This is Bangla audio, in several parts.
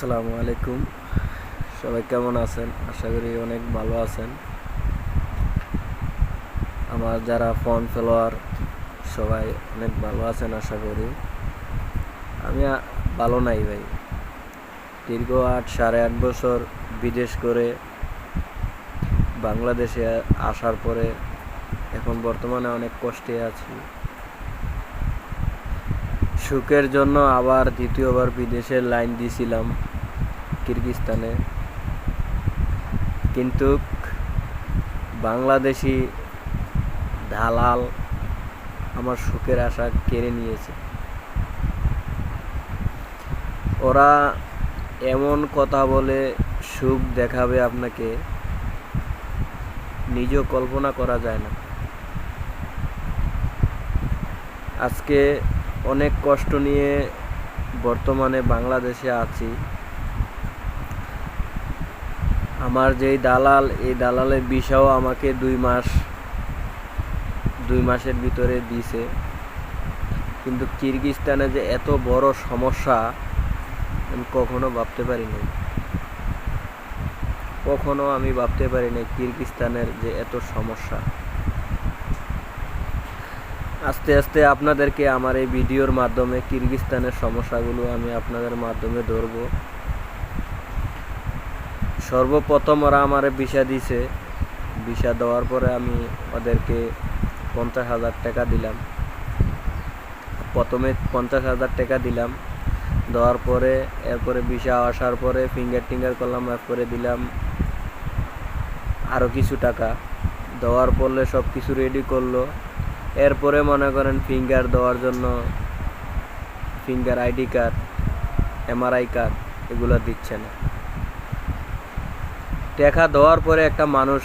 আসসালামু আলাইকুম। সবাই কেমন আছেন? আশা করি অনেক ভালো আছেন। আমার যারা ফোন ফলোয়ার সবাই অনেক ভালো আছেন আশা করি। আমি ভালো নাই ভাই। দীর্ঘ 8.5 বছর বিদেশ করে বাংলাদেশে আসার পরে এখন বর্তমানে অনেক কষ্টে আছি। সুখের জন্য আবার দ্বিতীয়বার বিদেশের লাইন দিয়েছিলাম কিরগিজস্তানে, কিন্তু বাংলাদেশি দালাল আমার সুখের আশা কেড়ে নিয়েছে। ওরা এমন কথা বলে সুখ দেখাবে আপনাকে, নিজেও কল্পনা করা যায় না। আজকে অনেক কষ্ট নিয়ে বর্তমানে বাংলাদেশে আছি। আমার যেই দালাল, এই দালালের ভিসাও আমাকে 2 মাসের ভিতরে দিছে, কিন্তু কিরগিজস্তানে যে এত বড় সমস্যা আমি কখনো ভাবতে পারিনি। কিরগিজস্তানের যে এত সমস্যা। আস্তে আস্তে আপনাদেরকে আমার এই ভিডিওর মাধ্যমে কিরগিজস্তানের সমস্যাগুলো আমি আপনাদের মাধ্যমে ধরব। সর্বপ্রথম ওরা আমার ভিসা দিছে। ভিসা দেওয়ার পরে আমি ওদেরকে 50,000 টাকা দিলাম। প্রথমে 50,000 টাকা দিলাম, দেওয়ার পরে এরপরে ভিসা আসার পরে ফিঙ্গার করলাম, এরপরে দিলাম আরও কিছু টাকা। দেওয়ার পরে সব কিছু রেডি করলো। এরপরে মনে করেন ফিঙ্গার দেওয়ার জন্য finger ID card, MRI card এগুলো দিচ্ছে না। টাকা দেওয়ার পরে একটা মানুষ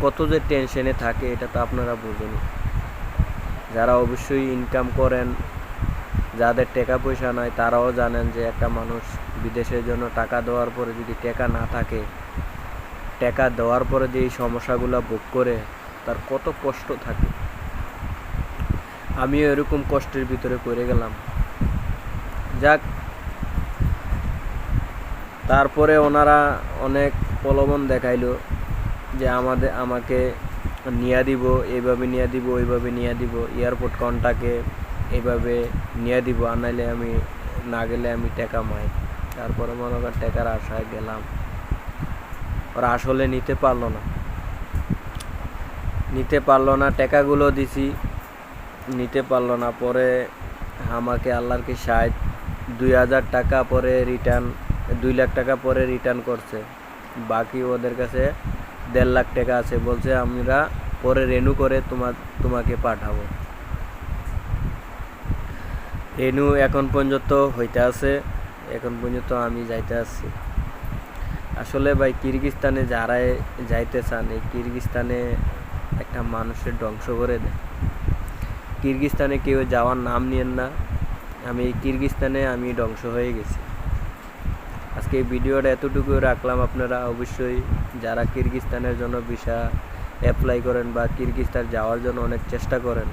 কত যে টেনশনে থাকে এটা তো আপনারা বুঝেন। যারা অবশ্যই ইনকাম করেন, যাদের টাকা পয়সা নাই, তারাও জানেন যে একটা মানুষ বিদেশের জন্য টাকা দেওয়ার পরে যদি টাকা না থাকে, টাকা দেওয়ার পরে যে এই সমস্যাগুলো ভোগ করে তার কত কষ্ট থাকে। আমিও এরকম কষ্টের ভিতরে পড়ে গেলাম। যাক, তারপরে ওনারা অনেক প্রলোভন দেখাইলো যে আমাকে নিয়ে দিব, এইভাবে নিয়ে দিব, ওইভাবে নিয়ে দিব, এয়ারপোর্ট কন্টাকে এইভাবে নিয়ে দিব, আনাইলে আমি না গেলে আমি টাকা মাই। তারপরে মনে করেন টাকার আশায় গেলাম। ওরা আসলে নিতে পারলো না। টাকাগুলো দিছি, নিতে পারলো না। পরে আমাকে আল্লাহর কি সাহায্য 2,000 টাকা পরে রিটার্ন, 2 লাখ টাকা পরে রিটার্ন করছে। বাকি ওদের কাছে 1.5 লাখ টাকা আছে। বলছে আমরা পরে রেনু করে তোমাকে পাঠাবো। রেনু এখন পর্যন্ত হইতে আছে, এখন পর্যন্ত আমি যাইতে আসছি। আসলে ভাই, কিরগিজস্তানে যারা যাইতে চান, এই কিরগিজস্তানে একটা মানুষের ধ্বংস করে দেয়। কিরগিজস্তানে কেউ যাওয়ার নাম নিয়েন না। আমি কিরগিজস্তানে আমি ধ্বংস হয়ে গেছি। আজকে এই ভিডিওটা এতটুকু রাখলাম। আপনারা অবশ্যই যারা কিরগিজস্তানের জন্য ভিসা অ্যাপ্লাই করেন বা কিরগিজস্তান যাওয়ার জন্য অনেক চেষ্টা করেন,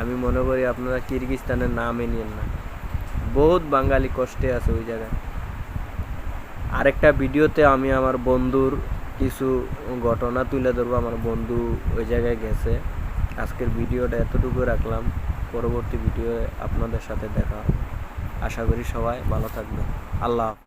আমি মনে করি আপনারা কিরগিজস্তানের নামই নিয়েন না। বহুত বাঙালি কষ্টে আছে ওই জায়গায়। আরেকটা ভিডিওতে আমি আমার বন্ধুর কিছু ঘটনা তুলে ধরবো। আমার বন্ধু ওই জায়গায় গেছে। আজকের ভিডিওটা এতটুকু রাখলাম। পরবর্তী ভিডিওয়ে আপনাদের সাথে দেখা হবে। আশা করি সবাই ভালো থাকবেন। আল্লাহ হাফেজ।